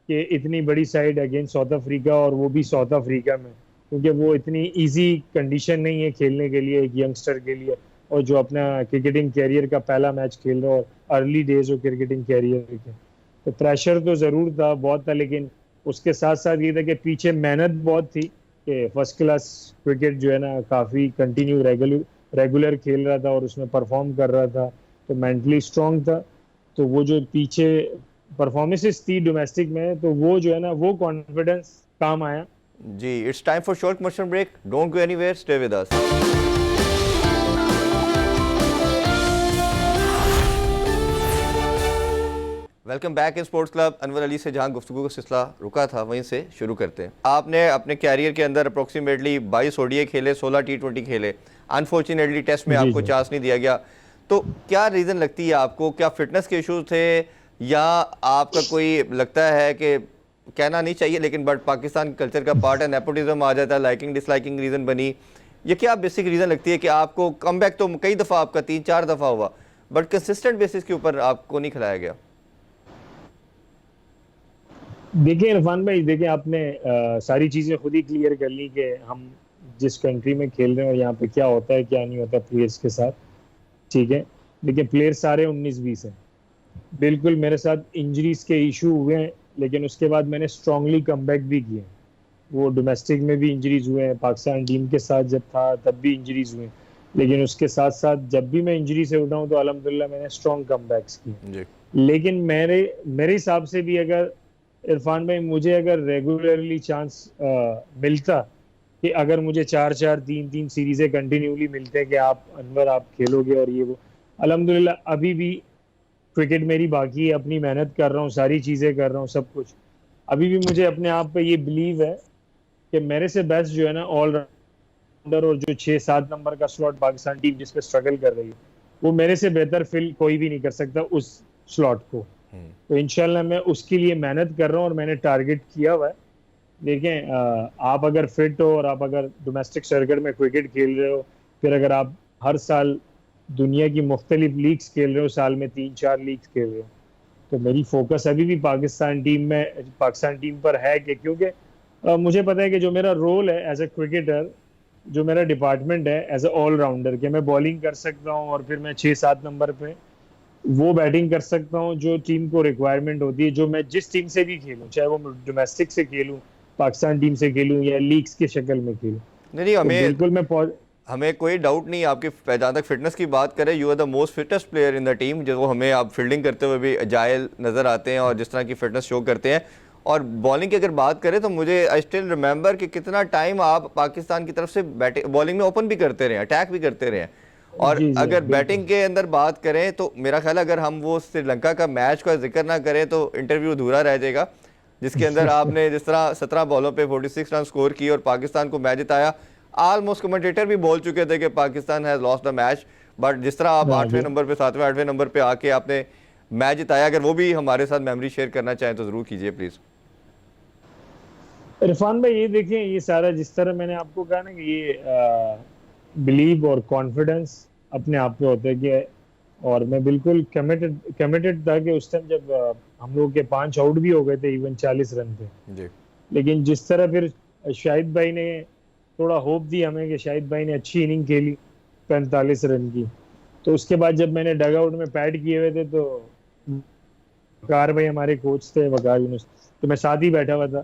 कि इतनी बड़ी साइड अगेंस्ट साउथ अफ्रीका, और वो भी साउथ अफ्रीका में, क्योंकि वो इतनी इजी कंडीशन नहीं है खेलने के लिए एक यंगस्टर के लिए, और जो अपना क्रिकेटिंग कैरियर का पहला मैच खेल रहा हो, अर्ली डेज हो क्रिकेटिंग कैरियर के। तो प्रेशर तो जरूर था, बहुत था, लेकिन उसके साथ साथ ये था कि पीछे मेहनत बहुत थी कि फर्स्ट क्लास क्रिकेट जो है ना काफी कंटिन्यू रेगुलर खेल रहा था और उसमें परफॉर्म कर रहा था, तो मेंटली स्ट्रांग था। तो वो जो पीछे परफॉर्मेंसेस थी डोमेस्टिक में, तो वो जो है ना वो कॉन्फिडेंस काम आया। जी, it's time for short commercial break. Don't go anywhere, stay with us. Welcome back in sports club. Anwar Ali से जहां गुफ्तगू का सिलसिला रुका था वहीं से शुरू करते हैं। आपने अपने कैरियर के अंदर अप्रोक्सीमेटली 22 ओडीआई खेले, 16 T20 खेले। अनफॉर्चुनेटली टेस्ट में जी आपको जी। चांस नहीं दिया गया। तो क्या रीज़न लगती है आपको? क्या फिटनेस के इश्यूज थे, या आपका कोई लगता है कि कहना नहीं चाहिए लेकिन बट पाकिस्तान कल्चर का पार्ट है, नेपोटिज्म आ जाता है, लाइकिंग डिसलाइकिंग रीज़न बनी? ये क्या बेसिक रीज़न लगती है कि आपको कमबैक तो कई दफ़ा आपका 3-4 दफ़ा हुआ, बट कंसिस्टेंट बेसिस के ऊपर आपको नहीं खिलाया गया? देखिए इरफान भाई, देखिए आपने सारी चीजें खुद ही क्लियर कर ली कि हम जिस कंट्री में खेल रहे हैं और यहाँ पे क्या होता है क्या नहीं होता प्लेयर्स के साथ। ठीक है, देखिए प्लेयर सारे 19-20 हैं। बिल्कुल मेरे साथ इंजरीज के इशू हुए हैं, लेकिन उसके बाद मैंने स्ट्रांगली कमबैक भी किए। वो डोमेस्टिक में भी इंजरीज हुए हैं, पाकिस्तान टीम के साथ जब था तब भी इंजरीज हुए हैं, लेकिन उसके साथ साथ जब भी मैं इंजरी से उठा हूं तो अल्हम्दुलिल्लाह मैंने स्ट्रॉन्ग कमबैक्स किए। जी। लेकिन मेरे मेरे हिसाब से भी अगर इरफान भाई मुझे अगर रेगुलरली चांस मिलता, कि अगर मुझे 4-4 3-3 सीरीजें कंटिन्यूली मिलते हैं कि आप अनवर आप खेलोगे और ये वो, अल्हम्दुलिल्लाह अभी भी क्रिकेट मेरी बाकी है, अपनी मेहनत कर रहा हूँ, सारी चीजें कर रहा हूँ, सब कुछ अभी भी मुझे अपने आप पे ये बिलीव है कि मेरे से बेस्ट जो है ना ऑलराउंडर, और जो 6-7 नंबर का स्लॉट पाकिस्तान टीम जिस पे स्ट्रगल कर रही है, वो मेरे से बेहतर फिल कोई भी नहीं कर सकता उस स्लॉट को। तो इंशाल्लाह मैं उसके लिए मेहनत कर रहा हूँ और मैंने टारगेट किया हुआ है। देखें, आप अगर फिट हो और आप अगर डोमेस्टिक सर्किट में क्रिकेट खेल रहे हो, फिर अगर आप हर साल दुनिया की मुख्तलिफ लीग्स खेल रहे हो, साल में 3-4 लीग्स खेल रहे हो, तो मेरी फोकस अभी भी पाकिस्तान टीम पर है कि क्योंकि मुझे पता है कि जो मेरा रोल है एज ए क्रिकेटर, जो मेरा डिपार्टमेंट है एज ए ऑलराउंडर, कि मैं बॉलिंग कर सकता हूँ और फिर मैं 6-7 नंबर पे वो बैटिंग कर सकता हूँ जो टीम को रिक्वायरमेंट होती है, जो मैं जिस टीम से भी खेलूँ, चाहे वो डोमेस्टिक से खेलूँ, पाकिस्तान टीम से खेलूँ या लीग्स के शक्ल में खेलूँ। नहीं नहीं, तो हमें बिल्कुल मैं हमें कोई डाउट नहीं आपकी, जहाँ तक फिटनेस की बात करें, you are the most fittest player in the team, जो हमें आप फील्डिंग करते हुए भी जायल नज़र आते हैं और जिस तरह की फिटनेस शो करते हैं। और बॉलिंग की अगर बात करें तो मुझे आई स्टिल रिमेंबर कि कितना टाइम आप पाकिस्तान की तरफ से बैटिंग बॉलिंग में ओपन भी करते रहे, अटैक भी करते रहे। और जी जी अगर बिल्कुल। बैटिंग के अंदर बात करें तो मेरा ख्याल है अगर हम वो श्रीलंका का मैच का जिक्र ना करें तो इंटरव्यू अधूरा रह जाएगा, जिसके अंदर आपने जिस तरह 17 बॉलों पे 46 रन स्कोर की और पाकिस्तान को मैच जिताया। ऑलमोस्ट कमेंटेटर भी बोल चुके थे कि Pakistan has lost the match, but जिस तरह आप हाँ 8वें नंबर पे 7वें 8वें नंबर पे आके आपने मैच जिताया, अगर वो भी हमारे साथ मेमोरी शेयर करना चाहें तो ज़रूर कीजिए प्लीज़। इरफान भाई, ये देखें, ये सारा जिस तरह मैंने आपको कहा ना कि ये बिलीव और कॉन्फिडेंस अपने आप पे होता है कि, और मैं बिल्कुल कमिटेड कमिटेड था कि उस टाइम जब हम लोग के 5 आउट भी हो गए थे इवन 40 रन पे, जी लेकिन जिस तरह फिर शाहिद भाई ने थोड़ा होप दिया हमें कि शाहिद भाई ने अच्छी इनिंग खेली 45 रन की, तो उसके बाद जब मैंने डग आउट में पैड किए हुए थे तो वकार भाई हमारे कोच थे, वकार यूनुस, तो मैं साथ ही बैठा हुआ था,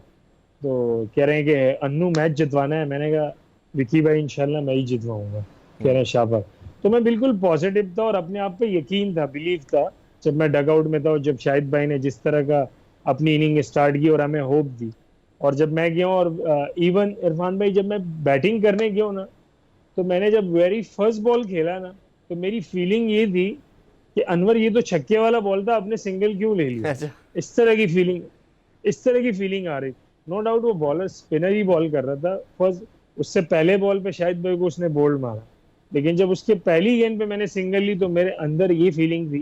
तो कह रहे हैं कि अन्नू मैच जितवाना है। मैंने कहा विकी भाई इंशाल्लाह मैं ही जितवाऊंगा। कह रहे हैं शाबाश। तो मैं बिल्कुल पॉजिटिव था और अपने आप पे यकीन था, बिलीव था, जब मैं डग आउट में था और जब शाहिद भाई ने जिस तरह का अपनी इनिंग स्टार्ट की और हमें होप दी। और जब मैं गया और इवन इरफान भाई, जब मैं बैटिंग करने गया ना, तो मैंने जब वेरी फर्स्ट बॉल खेला ना, तो मेरी फीलिंग ये थी कि अनवर ये तो छक्के वाला बॉल था, आपने सिंगल क्यों ले लिया। अच्छा। इस तरह की फीलिंग, इस तरह की फीलिंग आ रही। नो डाउट वो बॉलर स्पिनर ही बॉल कर रहा था फर्स्ट, उससे पहले बॉल पे शायद भाई को उसने बोल्ड मारा, लेकिन जब उसके पहली गेंद पे मैंने सिंगल ली तो मेरे अंदर ये फीलिंग थी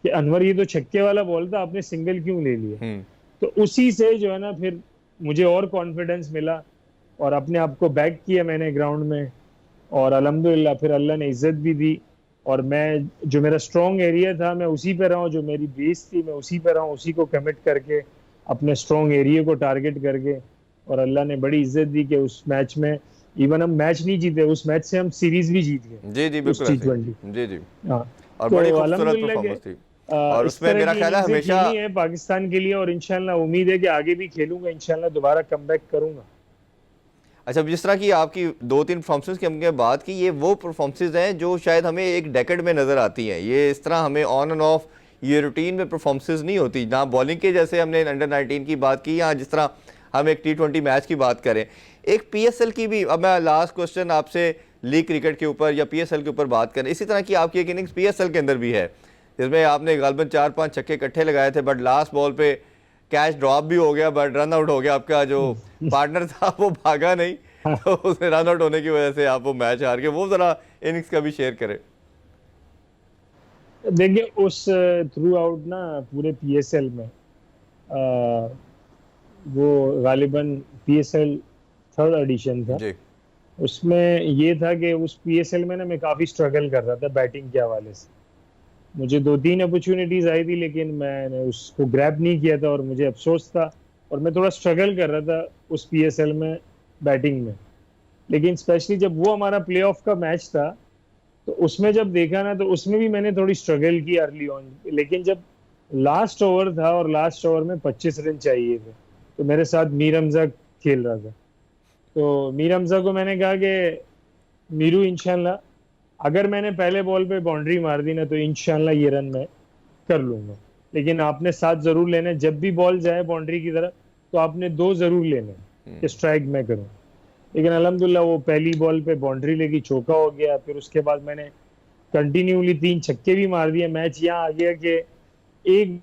कि अनवर ये तो छक्के वाला बॉल था, आपने सिंगल क्यों ले लिया। तो उसी से जो है ना फिर मुझे और कॉन्फिडेंस मिला और अपने आप को बैक किया मैंने ग्राउंड में, और अल्हम्दुलिल्लाह फिर अल्लाह ने इज्जत भी दी। और मैं जो मेरा स्ट्रॉन्ग एरिया था मैं उसी पे रहा हूँ, जो मेरी बेस थी मैं उसी पे रहा हूँ, उसी को कमिट करके अपने स्ट्रॉन्ग एरिया को टारगेट करके। और अल्लाह ने बड़ी इज्जत दी कि उस मैच में इवन हम मैच नहीं जीते, उस मैच से हम सीरीज भी जीत गए, जी जी उस बिल्कुल ऐसे T20। ही, जी जी। हाँ। और तो बड़ी खूबसूरत अल्हम्दुलिल्लाह के परफॉर्मेंस थी और इस उसमें तरह मेरा की ख्याल है इनिंग्सें हमेशा। खेली है पाकिस्तान के लिए, और इंशाल्लाह उम्मीद है कि आगे भी खेलूंगा, इंशाल्लाह दोबारा कमबैक करूंगा। अच्छा, जिस तरह की आपकी 2-3 परफॉर्मेंस की हमने बात की, ये वो परफॉर्मेंसेज हैं जो शायद हमें एक डेकेड में नज़र आती हैं। ये इस तरह हमें ऑन एंड ऑफ ये रूटीन में परफॉर्मेंसेज नहीं होती, ना बॉलिंग के जैसे हमने अंडर 19 की बात की, या जिस तरह हम एक T20 मैच की बात करें, एक PSL की भी। अब मैं लास्ट क्वेश्चन आपसे लीग क्रिकेट के ऊपर या PSL के ऊपर बात करें, इसी तरह की आपकी एक इनिंग्स PSL के अंदर भी है जिसमें आपने गालबन 4-5 छक्के इकट्ठे लगाए थे, बट लास्ट बॉल पे कैच ड्रॉप भी हो गया, बट रन आउट हो गया, आपका जो पार्टनर था वो भागा नहीं, तो उसने रन आउट होने की वजह से आप वो मैच हार गए। वो जरा इनिंग्स का भी शेयर करें। देखिए उस थ्रू आउट ना पूरे PSL में आ, वो गालिबन PSL थर्ड एडिशन था, जी उसमें ये था कि उस PSL में ना मैं काफ़ी स्ट्रगल कर रहा था बैटिंग के हवाले से। मुझे 2-3 अपॉर्चुनिटीज आई थी लेकिन मैंने उसको ग्रैब नहीं किया था और मुझे अफसोस था, और मैं थोड़ा स्ट्रगल कर रहा था उस PSL में बैटिंग में। लेकिन स्पेशली जब वो हमारा प्लेऑफ का मैच था तो उसमें जब देखा ना तो उसमें भी मैंने थोड़ी स्ट्रगल की अर्ली ऑन, लेकिन जब लास्ट ओवर था और लास्ट ओवर में 25 रन चाहिए थे, तो मेरे साथ मीर हमजा खेल रहा था। तो मीर हमजा को मैंने कहा कि मीरू इंशाल्लाह अगर मैंने पहले बॉल पे बाउंड्री मार दी ना तो इंशाल्लाह ये रन मैं कर लूंगा, लेकिन आपने साथ जरूर लेने, जब भी बॉल जाए बाउंड्री की तरफ तो आपने 2 जरूर लेने कि स्ट्राइक मैं करूं। लेकिन अल्हम्दुलिल्लाह वो पहली बॉल पे बाउंड्री लेगी, चौका हो गया। फिर उसके बाद मैंने कंटिन्यूली 3 छक्के भी मार दिए। मैच यहाँ आ गया कि एक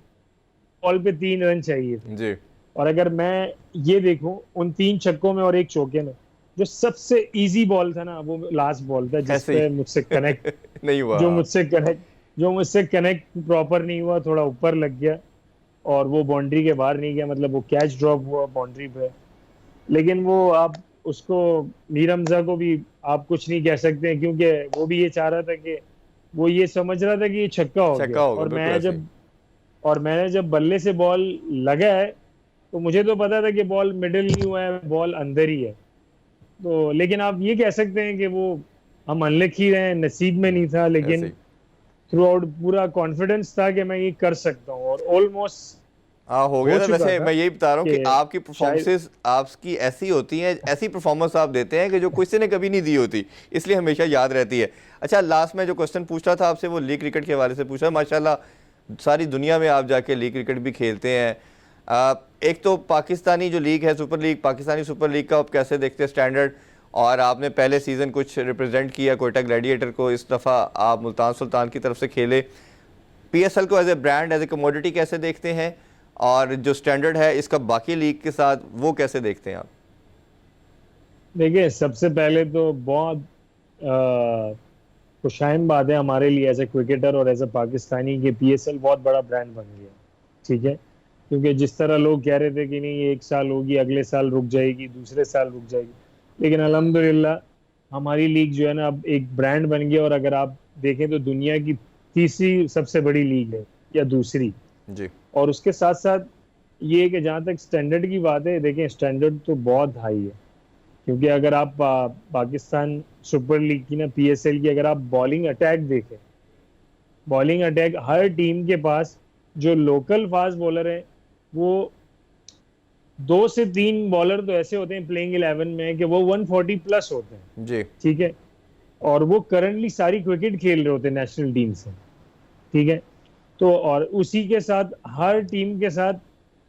बॉल पे 3 रन चाहिए थे, जी। और अगर मैं ये देखूं उन 3 छक्कों में और एक चौके में, जो सबसे इजी बॉल था ना वो लास्ट बॉल था ऐसे ही जिसपे मुझसे कनेक्ट नहीं हुआ। जो मुझसे कनेक्ट जो मुझसे कनेक्ट प्रॉपर नहीं हुआ, थोड़ा ऊपर लग गया और वो बाउंड्री के बाहर नहीं गया, मतलब वो कैच ड्रॉप हुआ बाउंड्री पे। लेकिन वो आप उसको, मीर हमजा को भी आप कुछ नहीं कह सकते हैं, क्योंकि वो भी ये चाह रहा था कि वो ये समझ रहा था कि ये छक्का हो छक्का गया, होगा, बिल्कुल ऐसे ही। और मैंने जब बल्ले से बॉल लगा है तो मुझे तो पता था कि बॉल मिडिल नहीं हुआ है, बॉल अंदर ही है। तो लेकिन आप ये कह सकते हैं कि वो हम अनलकी रहे, नसीब में नहीं था, ऐसे लेकिन ही। थ्रू आउट पूरा कॉन्फिडेंस था कि मैं ये कर सकता हूँ, और ऑलमोस्ट हाँ हो गया हो था। चुका वैसे था मैं यही बता रहा हूँ कि कि आपकी शायद। परफॉर्मेंसेस आपकी ऐसी होती हैं, ऐसी परफॉर्मेंस आप देते हैं कि जो किसी ने कभी नहीं दी होती, इसलिए हमेशा याद रहती है। अच्छा, लास्ट में जो क्वेश्चन पूछ रहा था आपसे वो लीग क्रिकेट के हवाले से पूछ रहा है। माशाल्लाह सारी दुनिया में आप जाके लीग क्रिकेट भी खेलते हैं। एक तो पाकिस्तानी जो लीग है, super league, Pakistani super league का आप कैसे देखते हैं स्टैंडर्ड? और आपने पहले सीज़न कुछ रिप्रेजेंट किया कोयटा ग्लैडिएटर को, इस दफ़ा आप मुल्तान सुल्तान की तरफ से खेले। पीएसएल को as a brand, as a commodity कैसे देखते हैं? और जो स्टैंडर्ड है इसका बाकी लीग के साथ, वो कैसे देखते हैं आप? देखिए, सबसे पहले तो बहुत खुशाइम बात है हमारे लिए एज ए क्रिकेटर और एज ए पाकिस्तानी कि पीएसएल बहुत बड़ा ब्रांड बन गया। ठीक है, क्योंकि जिस तरह लोग कह रहे थे कि नहीं ये एक साल होगी, अगले साल रुक जाएगी, दूसरे साल रुक जाएगी, लेकिन अल्हम्दुलिल्लाह हमारी लीग जो है ना अब एक ब्रांड बन गया। और अगर आप देखें तो दुनिया की तीसरी सबसे बड़ी लीग है या दूसरी। जी। और उसके साथ साथ ये कि जहाँ तक स्टैंडर्ड की बात है, देखें स्टैंडर्ड तो बहुत हाई है। क्योंकि अगर आप पाकिस्तान सुपर लीग की ना, पीएसएल की, अगर आप बॉलिंग अटैक देखें, बॉलिंग अटैक हर टीम के पास जो लोकल फास्ट बॉलर है, वो 2 से 3 बॉलर तो ऐसे होते हैं प्लेइंग 11 में कि वो 140 प्लस होते हैं। जी। ठीक है, और वो करंटली सारी क्रिकेट खेल रहे होते हैं नेशनल टीम से। ठीक है, तो और उसी के साथ हर टीम के साथ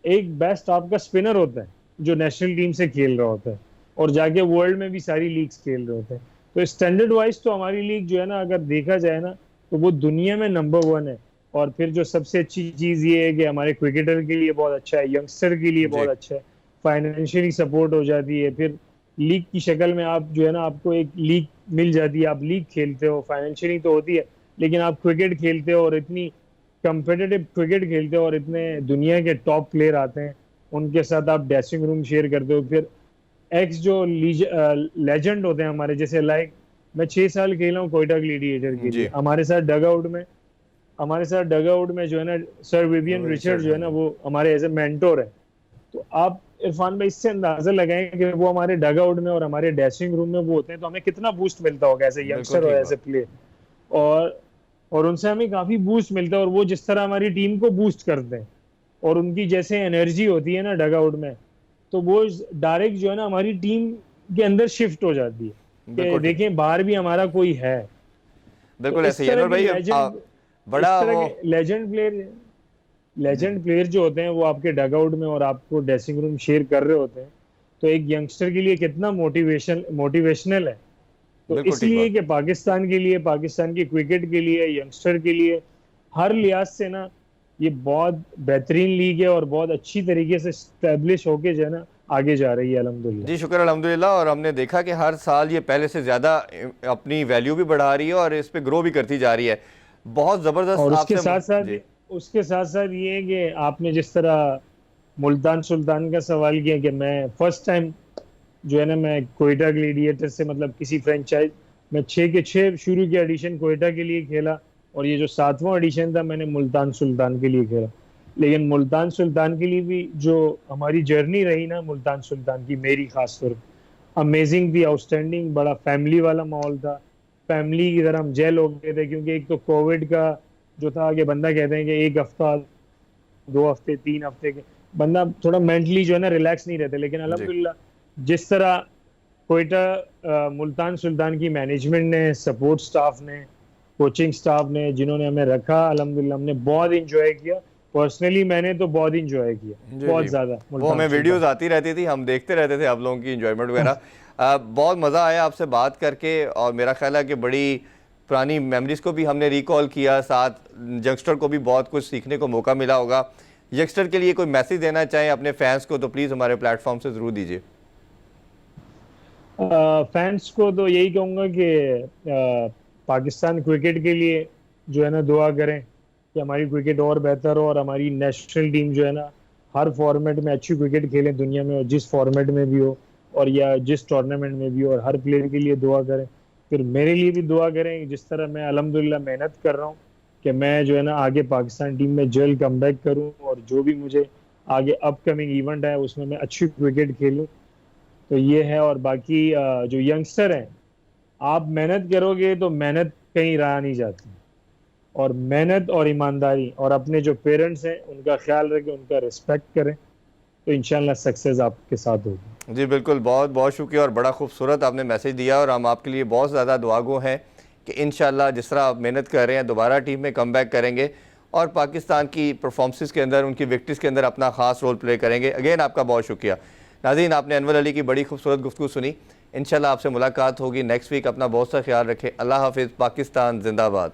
एक बेस्ट आपका स्पिनर होता है जो नेशनल टीम से खेल रहा होता है, और जाके वर्ल्ड में भी सारी लीग्स खेल रहे होते हैं। तो स्टैंडर्ड वाइज तो हमारी लीग जो है ना, अगर देखा जाए ना, तो वो दुनिया में नंबर 1 है। और फिर जो सबसे अच्छी चीज ये है कि हमारे क्रिकेटर के लिए बहुत अच्छा है, यंगस्टर के लिए जी। बहुत अच्छा है, फाइनेंशियली सपोर्ट हो जाती है। फिर लीग की शक्ल में आप जो है ना, आपको एक लीग मिल जाती है, आप लीग खेलते हो, फाइनेंशियली तो होती है, लेकिन आप क्रिकेट खेलते हो और इतनी कंपेटिटिव क्रिकेट खेलते हो और इतने दुनिया के टॉप प्लेयर आते हैं, उनके साथ आप ड्रेसिंग रूम शेयर करते हो। फिर एक्स जो लेजेंड होते हैं हमारे, जैसे लाइक मैं 6 साल खेला हूँ कोयटा ग्लेडिएटर के लिए, जी। हमारे साथ डग आउट में जो है ना, सर विवियन रिचर्ड रिचर्ड, जो हाँ है ना, जी। वो हमारे एज ए मेंटोर है। तो आप इरफान भाई इससे अंदाजा लगाएं कि वो हमारे डग आउट में और हमारे ड्रेसिंग रूम में वो होते हैं, तो हमें कितना बूस्ट मिलता होगा एज ए बिल्कुल यंगस्टर और ठीक एज ए बात। प्लेयर। और उनसे हमें काफी बूस्ट मिलता है, और वो जिस तरह हमारी टीम को बूस्ट करते हैं, और उनकी जैसे एनर्जी होती है ना डग आउट में, तो वो डायरेक्ट जो है ना हमारी टीम के अंदर शिफ्ट हो जाती है कि बिल्कुल ठीक। देखें बाहर भी हमारा कोई है। तो बिल्कुल ऐसे इस ही, तरह अनवर के भाई। लेजेंड इस बड़ा तरह वो। के जी। लेजेंड प्लेयर जो होते हैं वो आपके डग आउट में और आपको ड्रेसिंग रूम शेयर कर रहे होते हैं, तो एक यंगस्टर के लिए कितना मोटिवेशनल है। तो बिल्कुल ठीक इसलिए बात। कि पाकिस्तान के लिए, पाकिस्तान की क्रिकेट के लिए, यंगस्टर के लिए, हर लिहाज से ना ये बहुत बेहतरीन लीग है, और बहुत अच्छी तरीके से स्टैब्लिश होके जो है ना आगे जा रही है अल्हम्दुलिल्लाह। जी शुक्र अल्हम्दुलिल्लाह। और हमने देखा कि हर साल ये पहले से ज़्यादा अपनी वैल्यू भी बढ़ा रही है और इस पे ग्रो भी करती जा रही है। बहुत ज़बरदस्त और आपसे जी। उसके साथ साथ ये है कि आपने जिस तरह मुल्तान सुल्तान का सवाल किया, कि मैं फर्स्ट टाइम जो है ना, मैं कोयटा ग्लेडिएटर से मतलब किसी फ्रेंचाइज में 6 के 6 शुरू के एडिशन कोयटा के लिए खेला, और ये जो 7वां एडिशन था मैंने मुल्तान सुल्तान के लिए खेला। लेकिन मुल्तान सुल्तान के लिए भी जो हमारी जर्नी रही ना, मुल्तान सुल्तान की मेरी खास तौर पर अमेजिंग थी, आउटस्टैंडिंग, बड़ा फैमिली वाला माहौल था। फैमिली की तरह हम जेल हो गए थे, क्योंकि एक तो कोविड का जो था कि बंदा कहते हैं कि 1 हफ्ता, 2 हफ्ते, 3 हफ्ते के बंदा थोड़ा मेंटली जो है ना रिलैक्स नहीं रहते। लेकिन जी। अल्हम्दुलिल्लाह जिस तरह कोयटा मुल्तान सुल्तान की मैनेजमेंट ने, सपोर्ट स्टाफ ने, कोचिंग स्टाफ ने, जिन्होंने हमें रखा, अल्हम्दुलिल्लाह हमने बहुत इंजॉय किया। पर्सनली मैंने तो बहुत इंजॉय किया, जी। बहुत जी। ज्यादा वो मुल्तान हमें सुल्तान। वीडियोस आती रहती थी, हम देखते रहते थे आप लोगों की इंजॉयमेंट वगैरह। बहुत मज़ा आया आपसे बात करके, और मेरा ख्याल है कि बड़ी पुरानी मेमोरीज को भी हमने रिकॉल किया, साथ यंगस्टर को भी बहुत कुछ सीखने को मौका मिला होगा। यंगस्टर के लिए कोई मैसेज देना चाहें अपने फैंस को तो प्लीज़ हमारे प्लेटफॉर्म से ज़रूर दीजिए। फैंस को तो यही कहूंगा कि पाकिस्तान क्रिकेट के लिए जो है ना दुआ करें कि हमारी क्रिकेट और बेहतर हो, और हमारी नेशनल टीम जो है ना हर फॉर्मेट में अच्छी क्रिकेट खेले दुनिया में, और जिस फॉर्मेट में भी हो, और या जिस टूर्नामेंट में भी हो, और हर प्लेयर के लिए दुआ करें। फिर मेरे लिए भी दुआ करें, जिस तरह मैं अल्हम्दुलिल्लाह मेहनत कर रहा हूँ कि मैं जो है ना आगे पाकिस्तान टीम में जल्द कमबैक करूँ, और जो भी मुझे आगे अपकमिंग इवेंट है उसमें मैं अच्छी क्रिकेट खेलूं। तो ये है। और बाकी जो यंगस्टर हैं, आप मेहनत करोगे तो मेहनत कहीं रहा नहीं जाती। और मेहनत और ईमानदारी और अपने जो पेरेंट्स हैं उनका ख्याल रखें, उनका रिस्पेक्ट करें, तो इंशाल्लाह सक्सेस आपके साथ होगी। जी बिल्कुल, बहुत बहुत शुक्रिया और बड़ा खूबसूरत आपने मैसेज दिया और हम आपके लिए बहुत ज़्यादा दुआगो हैं कि इंशाल्लाह जिस तरह आप मेहनत कर रहे हैं दोबारा टीम में कम बैक करेंगे और पाकिस्तान की परफॉर्मेंसेस के अंदर, उनकी विक्ट्रीज़ के अंदर अपना ख़ास रोल प्ले करेंगे। अगेन आपका बहुत शुक्रिया। नाज़रीन, आपने अनवर अली की बड़ी खूबसूरत गुफ्तगू सुनी। इंशाल्लाह आपसे मुलाकात होगी नेक्स्ट वीक। अपना बहुत सा ख्याल रखें। अल्लाह हाफिज़। पाकिस्तान जिंदाबाद।